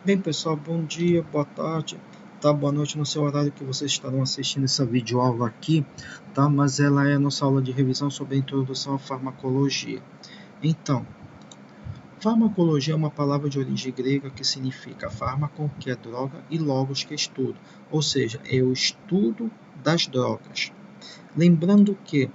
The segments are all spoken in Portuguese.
Bem, pessoal, bom dia, boa tarde, tá? Boa noite no seu horário que vocês estarão assistindo essa videoaula aqui, tá? Mas ela é a nossa aula de revisão sobre a introdução à farmacologia. Então, farmacologia é uma palavra de origem grega que significa fármaco, que é droga, e logos, que é estudo, ou seja, é o estudo das drogas. Lembrando que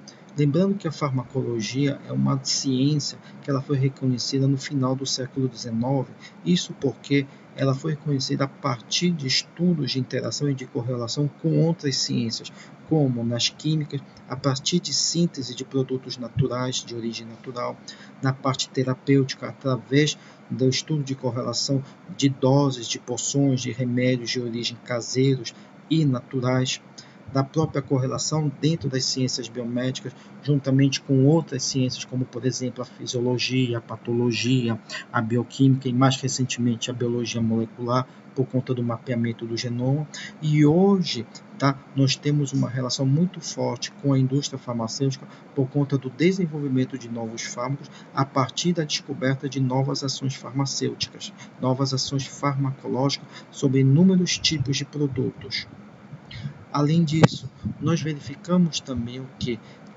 a farmacologia é uma ciência que ela foi reconhecida no final do século XIX, isso porque ela foi reconhecida a partir de estudos de interação e de correlação com outras ciências, como nas químicas, a partir de síntese de produtos naturais de origem natural, na parte terapêutica, através do estudo de correlação de doses, de porções, de remédios de origem caseiros e naturais, da própria correlação dentro das ciências biomédicas, juntamente com outras ciências, como, por exemplo, a fisiologia, a patologia, a bioquímica e, mais recentemente, a biologia molecular, por conta do mapeamento do genoma. E hoje, nós temos uma relação muito forte com a indústria farmacêutica por conta do desenvolvimento de novos fármacos a partir da descoberta de novas ações farmacêuticas, novas ações farmacológicas sobre inúmeros tipos de produtos. Além disso, nós verificamos também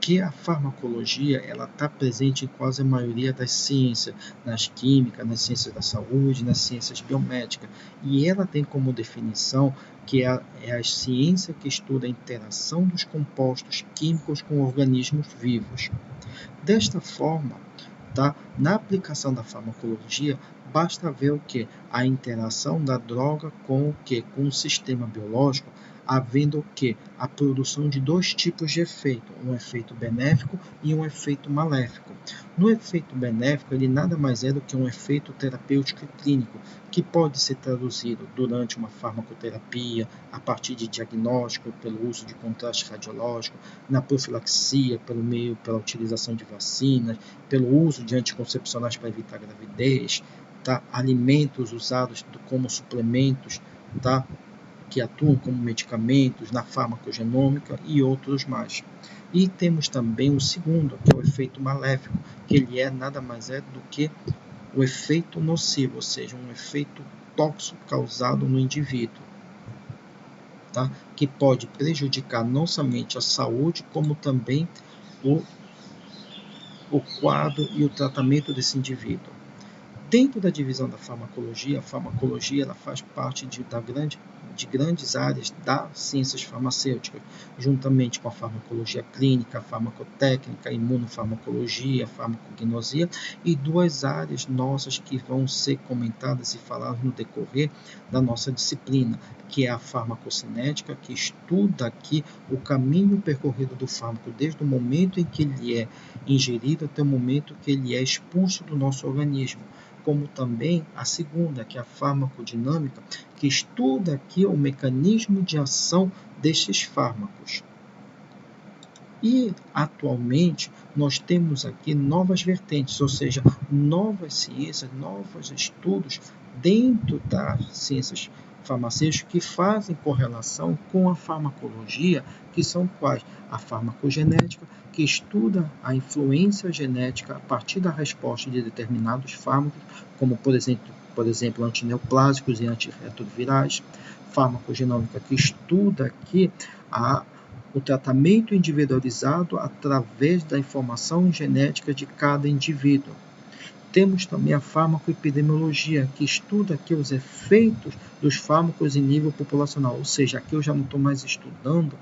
que a farmacologia ela está presente em quase a maioria das ciências, nas químicas, nas ciências da saúde, nas ciências biomédicas, e ela tem como definição que é a ciência que estuda a interação dos compostos químicos com organismos vivos. Desta forma, na aplicação da farmacologia, basta ver o que? A interação da droga com o que? Com o sistema biológico, havendo o que? A produção de dois tipos de efeito, um efeito benéfico e um efeito maléfico. No efeito benéfico, ele nada mais é do que um efeito terapêutico e clínico, que pode ser traduzido durante uma farmacoterapia, a partir de diagnóstico, pelo uso de contraste radiológico, na profilaxia, pela utilização de vacinas, pelo uso de anticoncepcionais para evitar gravidez, alimentos usados como suplementos, que atuam como medicamentos na farmacogenômica e outros mais. E temos também o segundo, que é o efeito maléfico, que ele é nada mais é do que o efeito nocivo, ou seja, um efeito tóxico causado no indivíduo, que pode prejudicar não somente a saúde, como também o quadro e o tratamento desse indivíduo. Dentro da divisão da farmacologia, a farmacologia ela faz parte de grandes áreas das ciências farmacêuticas, juntamente com a farmacologia clínica, a farmacotécnica, a imunofarmacologia, a farmacognosia, e duas áreas nossas que vão ser comentadas e faladas no decorrer da nossa disciplina, que é a farmacocinética, que estuda aqui o caminho percorrido do fármaco desde o momento em que ele é ingerido até o momento que ele é expulso do nosso organismo, como também a segunda, que é a farmacodinâmica, que estuda aqui o mecanismo de ação destes fármacos. E, atualmente, nós temos aqui novas vertentes, ou seja, novas ciências, novos estudos dentro das ciências farmacêuticas que fazem correlação com a farmacologia, que são quais? A farmacogenética, que estuda a influência genética a partir da resposta de determinados fármacos, como, por exemplo, antineoplásicos e antirretrovirais. Farmacogenômica, que estuda aqui o tratamento individualizado através da informação genética de cada indivíduo. Temos também a farmacoepidemiologia, que estuda aqui os efeitos dos fármacos em nível populacional, ou seja, aqui eu já não estou mais estudando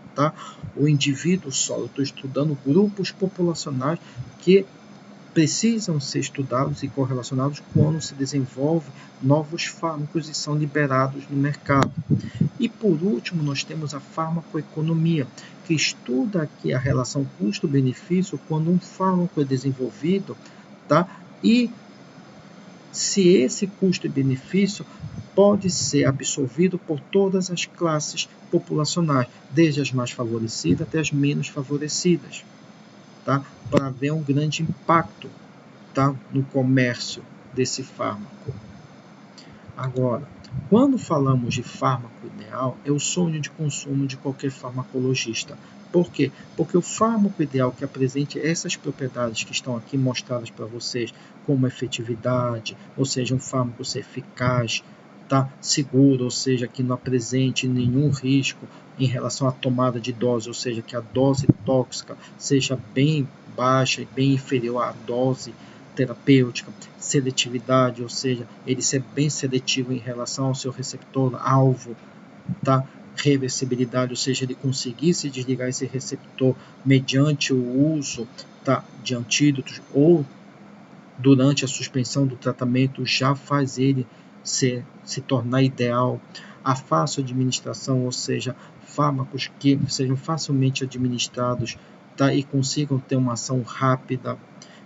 o indivíduo só, eu estou estudando grupos populacionais que precisam ser estudados e correlacionados quando se desenvolve novos fármacos e são liberados no mercado. E, por último, nós temos a farmacoeconomia, que estuda aqui a relação custo-benefício quando um fármaco é desenvolvido, e se esse custo e benefício pode ser absorvido por todas as classes populacionais, desde as mais favorecidas até as menos favorecidas, para haver um grande impacto no comércio desse fármaco. Agora, quando falamos de fármaco ideal, é o sonho de consumo de qualquer farmacologista. Por quê? Porque o fármaco ideal que apresente essas propriedades que estão aqui mostradas para vocês, como efetividade, ou seja, um fármaco ser eficaz, tá seguro, ou seja, que não apresente nenhum risco em relação à tomada de dose, ou seja, que a dose tóxica seja bem baixa e bem inferior à dose terapêutica, seletividade, ou seja, ele ser bem seletivo em relação ao seu receptor alvo, tá? Reversibilidade, ou seja, ele conseguir se desligar esse receptor mediante o uso, tá, de antídotos ou durante a suspensão do tratamento já faz ele se tornar ideal. A fácil administração, ou seja, fármacos que sejam facilmente administrados, tá, e consigam ter uma ação rápida,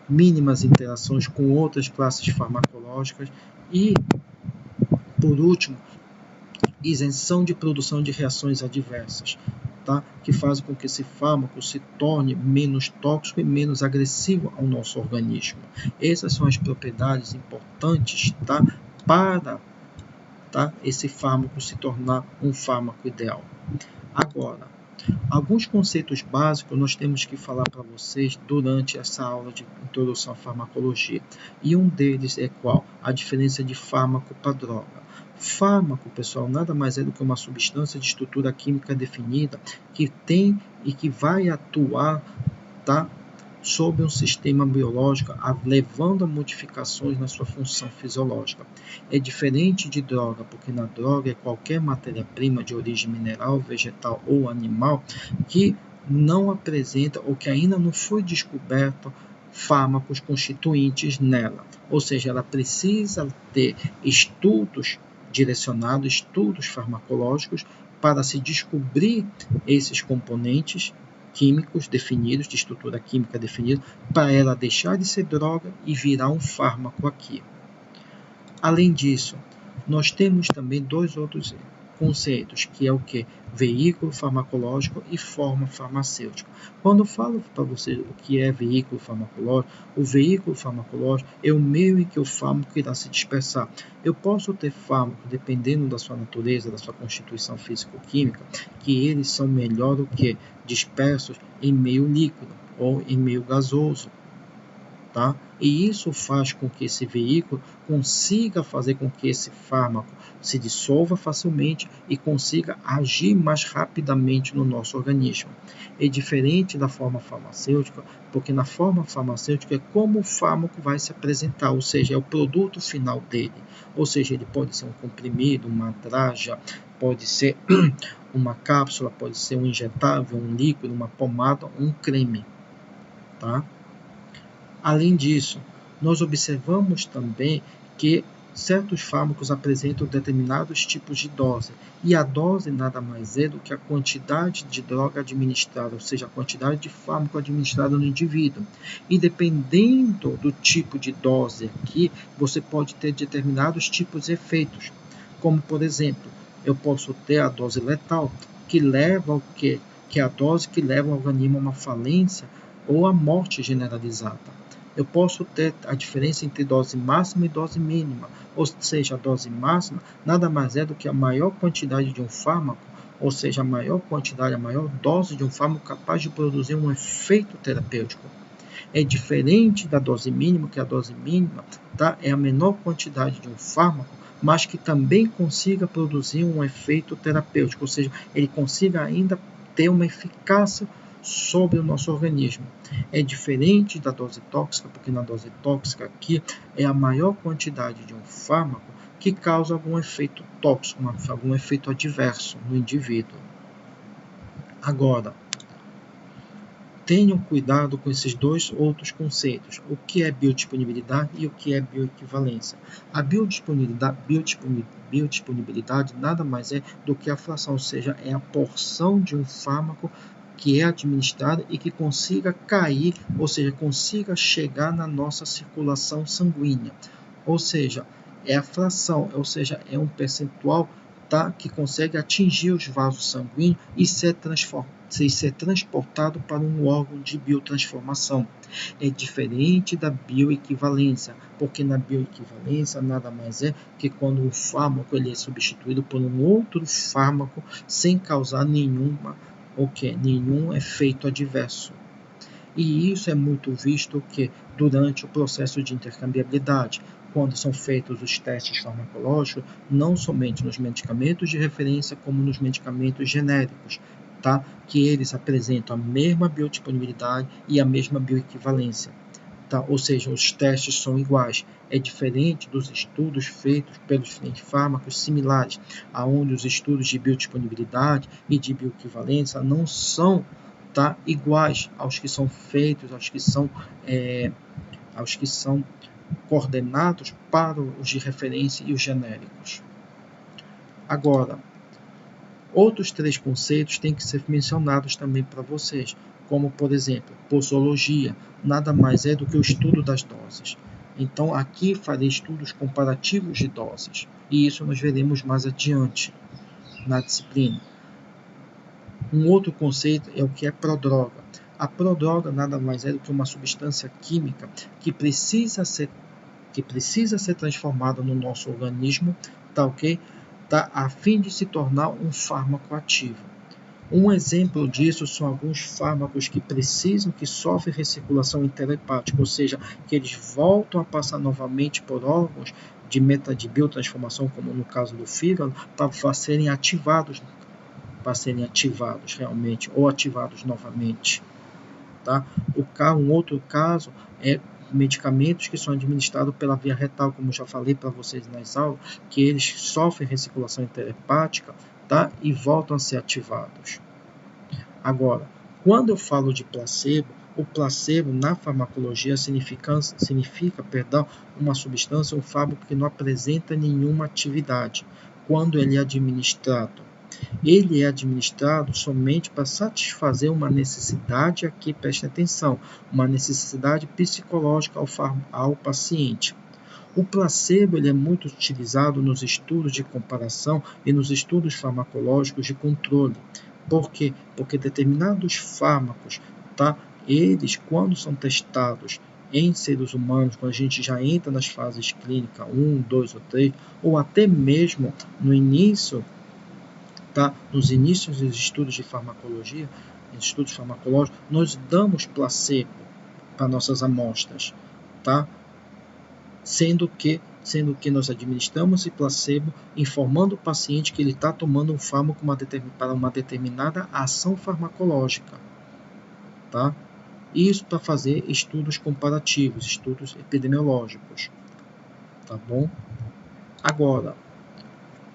mínimas interações com outras classes farmacológicas e, por último, isenção de produção de reações adversas, tá? Que fazem com que esse fármaco se torne menos tóxico e menos agressivo ao nosso organismo. Essas são as propriedades importantes, tá? Para, tá, esse fármaco se tornar um fármaco ideal. Agora, alguns conceitos básicos nós temos que falar para vocês durante essa aula de introdução à farmacologia. E um deles é qual? A diferença de fármaco para droga. Fármaco, pessoal, nada mais é do que uma substância de estrutura química definida que tem e que vai atuar, tá, sobre um sistema biológico, levando a modificações na sua função fisiológica. É diferente de droga, porque na droga é qualquer matéria-prima de origem mineral, vegetal ou animal que não apresenta ou que ainda não foi descoberto fármacos constituintes nela. Ou seja, ela precisa ter estudos direcionados, estudos farmacológicos, para se descobrir esses componentes químicos definidos, de estrutura química definida, para ela deixar de ser droga e virar um fármaco aqui. Além disso, nós temos também dois outros conceitos, que é o que? Veículo farmacológico e forma farmacêutica. Quando eu falo para você o que é veículo farmacológico, o veículo farmacológico é o meio em que o fármaco irá se dispersar. Eu posso ter fármaco, dependendo da sua natureza, da sua constituição físico-química, que eles são melhor do que dispersos em meio líquido ou em meio gasoso. Tá? E isso faz com que esse veículo consiga fazer com que esse fármaco se dissolva facilmente e consiga agir mais rapidamente no nosso organismo. É diferente da forma farmacêutica, porque na forma farmacêutica é como o fármaco vai se apresentar, ou seja, é o produto final dele. Ou seja, ele pode ser um comprimido, uma draga, pode ser uma cápsula, pode ser um injetável, um líquido, uma pomada, um creme. Tá? Além disso, nós observamos também que certos fármacos apresentam determinados tipos de dose, e a dose nada mais é do que a quantidade de droga administrada, ou seja, a quantidade de fármaco administrado no indivíduo. E dependendo do tipo de dose aqui, você pode ter determinados tipos de efeitos, como por exemplo, eu posso ter a dose letal, que leva ao quê? Que é a dose que leva o organismo a uma falência ou à morte generalizada. Eu posso ter a diferença entre dose máxima e dose mínima, ou seja, a dose máxima nada mais é do que a maior quantidade de um fármaco, ou seja, a maior quantidade, a maior dose de um fármaco capaz de produzir um efeito terapêutico. É diferente da dose mínima, que a dose mínima, tá, é a menor quantidade de um fármaco, mas que também consiga produzir um efeito terapêutico, ou seja, ele consiga ainda ter uma eficácia sobre o nosso organismo. É diferente da dose tóxica, porque na dose tóxica aqui é a maior quantidade de um fármaco que causa algum efeito tóxico, algum efeito adverso no indivíduo. Agora, tenham cuidado com esses dois outros conceitos, o que é biodisponibilidade e o que é bioequivalência. A biodisponibilidade nada mais é do que a fração, ou seja, é a porção de um fármaco que é administrada e que consiga cair, ou seja, consiga chegar na nossa circulação sanguínea. Ou seja, é a fração, ou seja, é um percentual, tá, que consegue atingir os vasos sanguíneos e ser transportado para um órgão de biotransformação. É diferente da bioequivalência, porque na bioequivalência nada mais é que quando um fármaco ele é substituído por um outro fármaco sem causar nenhum efeito adverso. E isso é muito visto que durante o processo de intercambiabilidade, quando são feitos os testes farmacológicos, não somente nos medicamentos de referência, como nos medicamentos genéricos, tá? Que eles apresentam a mesma biodisponibilidade e a mesma bioequivalência. Tá? Ou seja, os testes são iguais. É diferente dos estudos feitos pelos fármacos similares, onde os estudos de biodisponibilidade e de bioequivalência não são, tá, iguais aos que são feitos, aos que são coordenados para os de referência e os genéricos. Agora, outros 3 conceitos têm que ser mencionados também para vocês, como, por exemplo, posologia, nada mais é do que o estudo das doses. Então, aqui farei estudos comparativos de doses, e isso nós veremos mais adiante na disciplina. Um outro conceito é o que é prodroga. A prodroga nada mais é do que uma substância química que precisa ser transformada no nosso organismo, tá ok? Tá, a fim de se tornar um fármaco ativo. Um exemplo disso são alguns fármacos que sofrem recirculação interhepática, ou seja, que eles voltam a passar novamente por órgãos de biotransformação, como no caso do fígado, para serem ativados realmente, ou ativados novamente. Tá? Um outro caso é medicamentos que são administrados pela via retal, como já falei para vocês nas aulas, que eles sofrem recirculação interhepática, tá? E voltam a ser ativados. Agora, quando eu falo de placebo, o placebo na farmacologia significa uma substância, um fármaco que não apresenta nenhuma atividade quando ele é administrado. Ele é administrado somente para satisfazer uma necessidade, aqui preste atenção, uma necessidade psicológica ao paciente. O placebo ele é muito utilizado nos estudos de comparação e nos estudos farmacológicos de controle. Por quê? Porque determinados fármacos, tá? Eles, quando são testados em seres humanos, quando a gente já entra nas fases clínicas 1, 2 ou 3, ou até mesmo no início, tá? Nos inícios dos estudos de farmacologia, estudos farmacológicos, nós damos placebo para nossas amostras, tá? Sendo que nós administramos esse placebo informando o paciente que ele está tomando um fármaco para uma determinada ação farmacológica, tá? Isso para fazer estudos comparativos, estudos epidemiológicos, tá bom? Agora,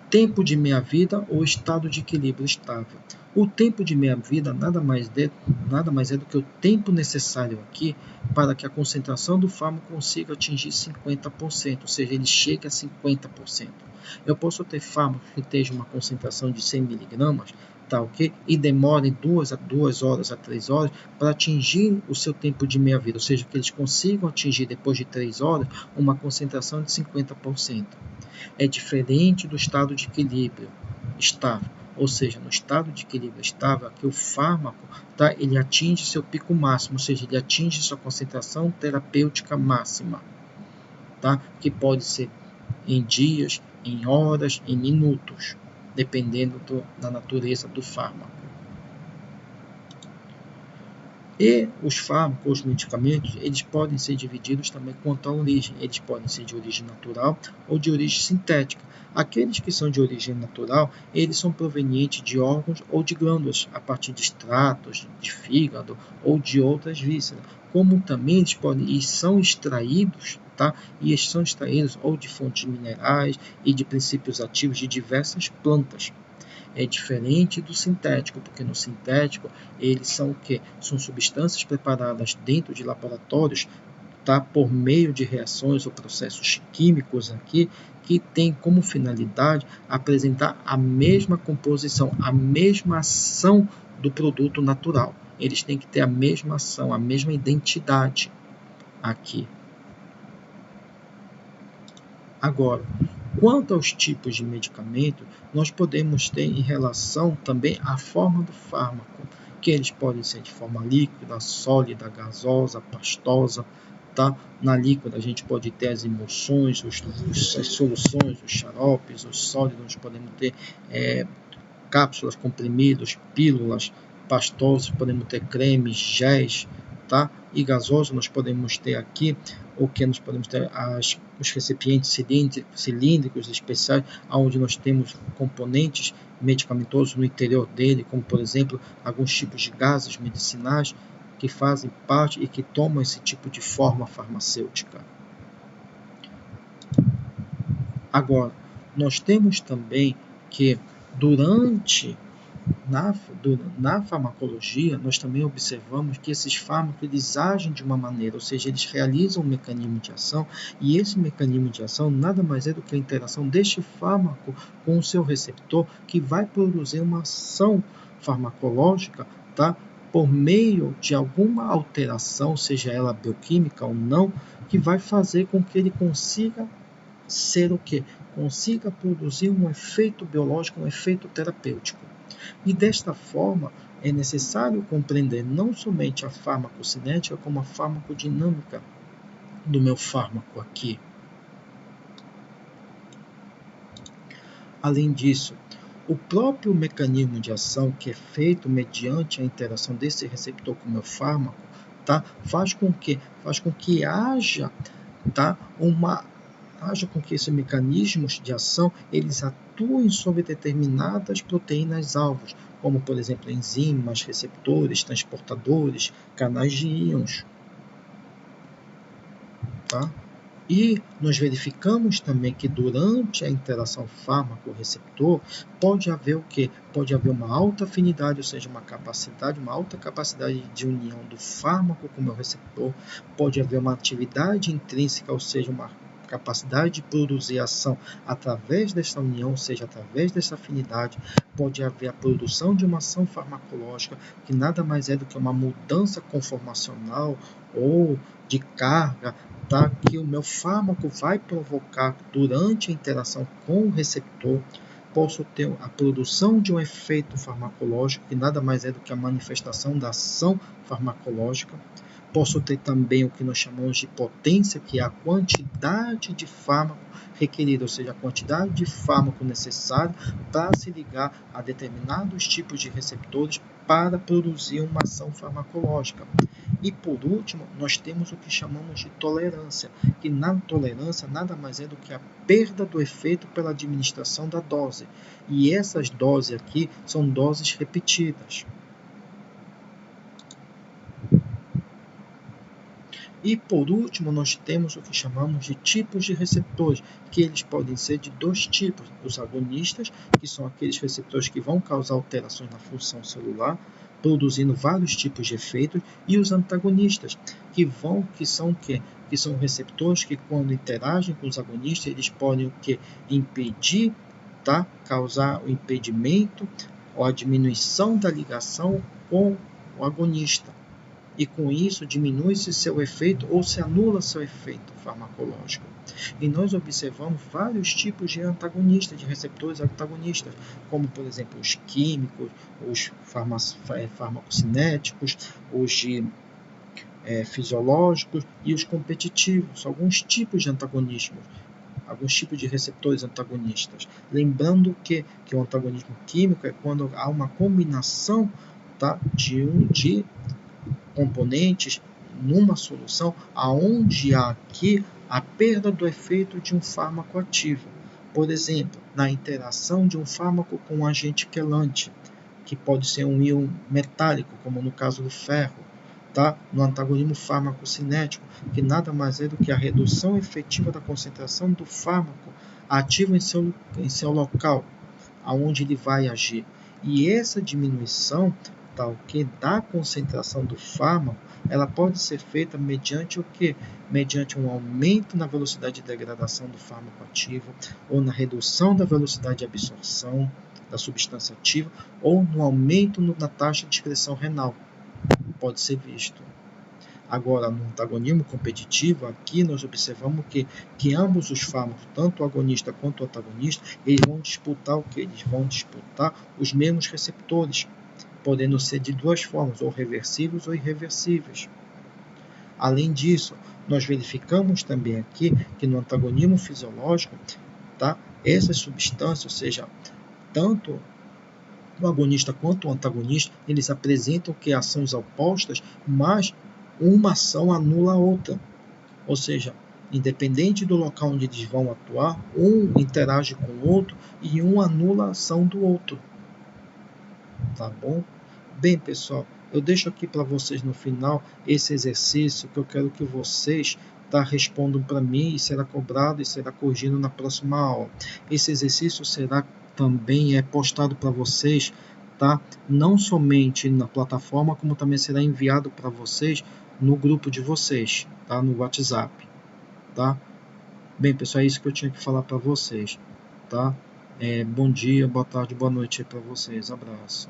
tempo de meia-vida ou estado de equilíbrio estável. O tempo de meia-vida nada mais é do que o tempo necessário aqui para que a concentração do fármaco consiga atingir 50%, ou seja, ele chegue a 50%. Eu posso ter fármacos que estejam uma concentração de 100 mg, tá ok? E demorem 2 horas a 3 horas para atingir o seu tempo de meia-vida, ou seja, que eles consigam atingir depois de 3 horas uma concentração de 50%. É diferente do estado de equilíbrio estável, ou seja, no estado de equilíbrio estável, aqui o fármaco, tá, ele atinge seu pico máximo, ou seja, ele atinge sua concentração terapêutica máxima, tá, que pode ser em dias, em horas, em minutos, dependendo da natureza do fármaco. E os fármacos, os medicamentos, eles podem ser divididos também quanto à origem. Eles podem ser de origem natural ou de origem sintética. Aqueles que são de origem natural, eles são provenientes de órgãos ou de glândulas, a partir de extratos de fígado ou de outras vísceras. Como também eles são extraídos, tá? E eles são extraídos ou de fontes minerais e de princípios ativos de diversas plantas. É diferente do sintético, porque no sintético eles são o quê? São substâncias preparadas dentro de laboratórios, tá? Por meio de reações ou processos químicos aqui, que tem como finalidade apresentar a mesma composição, a mesma ação do produto natural. Eles têm que ter a mesma ação, a mesma identidade aqui. Agora, quanto aos tipos de medicamento, nós podemos ter em relação também à forma do fármaco, que eles podem ser de forma líquida, sólida, gasosa, pastosa, tá? Na líquida a gente pode ter as emulsões, as soluções, os xaropes, os sólidos, nós podemos ter cápsulas, comprimidos, pílulas, pastosos, podemos ter cremes, géis, tá? E gasoso, nós podemos ter aqui o que nós podemos ter os recipientes cilíndricos especiais, onde nós temos componentes medicamentosos no interior dele, como por exemplo alguns tipos de gases medicinais que fazem parte e que tomam esse tipo de forma farmacêutica. Agora, nós temos também que na farmacologia, nós também observamos que esses fármacos eles agem de uma maneira, ou seja, eles realizam um mecanismo de ação, e esse mecanismo de ação nada mais é do que a interação deste fármaco com o seu receptor, que vai produzir uma ação farmacológica, tá? Por meio de alguma alteração, seja ela bioquímica ou não, que vai fazer com que ele consiga ser o quê? Consiga produzir um efeito biológico, um efeito terapêutico. E desta forma, é necessário compreender não somente a farmacocinética, como a farmacodinâmica do meu fármaco aqui. Além disso, o próprio mecanismo de ação que é feito mediante a interação desse receptor com o meu fármaco, tá? faz com que haja, tá? haja com que esses mecanismos de ação eles atuem sobre determinadas proteínas-alvos, como, por exemplo, enzimas, receptores, transportadores, canais de íons. Tá? E nós verificamos também que durante a interação fármaco-receptor pode haver o quê? Pode haver uma alta afinidade, ou seja, uma alta capacidade de união do fármaco com o meu receptor, pode haver uma atividade intrínseca, ou seja, uma capacidade de produzir ação através dessa união, ou seja, através dessa afinidade, pode haver a produção de uma ação farmacológica, que nada mais é do que uma mudança conformacional ou de carga, tá? Que o meu fármaco vai provocar durante a interação com o receptor. Posso ter a produção de um efeito farmacológico, que nada mais é do que a manifestação da ação farmacológica. Posso ter também o que nós chamamos de potência, que é a quantidade de fármaco requerida, ou seja, a quantidade de fármaco necessário para se ligar a determinados tipos de receptores para produzir uma ação farmacológica. E por último, nós temos o que chamamos de tolerância, que na tolerância nada mais é do que a perda do efeito pela administração da dose. E essas doses aqui são doses repetidas. E por último, nós temos o que chamamos de tipos de receptores, que eles podem ser de dois tipos: os agonistas, que são aqueles receptores que vão causar alterações na função celular, produzindo vários tipos de efeitos, e os antagonistas, que são receptores que, quando interagem com os agonistas, eles podem o que? Impedir, tá? Causar o impedimento ou a diminuição da ligação com o agonista. E com isso diminui-se seu efeito ou se anula seu efeito farmacológico. E nós observamos vários tipos de antagonistas, de receptores antagonistas, como por exemplo os químicos, os farmacocinéticos, os fisiológicos e os competitivos, alguns tipos de antagonismo, alguns tipos de receptores antagonistas. Lembrando que o antagonismo químico é quando há uma combinação, tá, de componentes numa solução aonde há aqui a perda do efeito de um fármaco ativo. Por exemplo, na interação de um fármaco com um agente quelante, que pode ser um íon metálico, como no caso do ferro, tá? No antagonismo farmacocinético, que nada mais é do que a redução efetiva da concentração do fármaco ativo em seu local, aonde ele vai agir. E essa diminuição da concentração do fármaco, ela pode ser feita mediante o quê? Mediante um aumento na velocidade de degradação do fármaco ativo, ou na redução da velocidade de absorção da substância ativa, ou no aumento na taxa de excreção renal. Pode ser visto. Agora, no antagonismo competitivo, aqui nós observamos que ambos os fármacos, tanto o agonista quanto o antagonista, eles vão disputar o quê? Eles vão disputar os mesmos receptores, podendo ser de duas formas, ou reversíveis ou irreversíveis. Além disso, nós verificamos também aqui que no antagonismo fisiológico, tá, essas substâncias, ou seja, tanto o agonista quanto o antagonista, eles apresentam que ações opostas, mas uma ação anula a outra. Ou seja, independente do local onde eles vão atuar, um interage com o outro e um anula a ação do outro. Tá bom? Bem, pessoal, eu deixo aqui para vocês no final esse exercício que eu quero que vocês respondam para mim e será cobrado e será corrigido na próxima aula. Esse exercício será também postado para vocês, tá? Não somente na plataforma, como também será enviado para vocês no grupo de vocês, tá? No WhatsApp, tá? Bem, pessoal, é isso que eu tinha que falar para vocês, tá? Bom dia, boa tarde, boa noite para vocês. Abraço.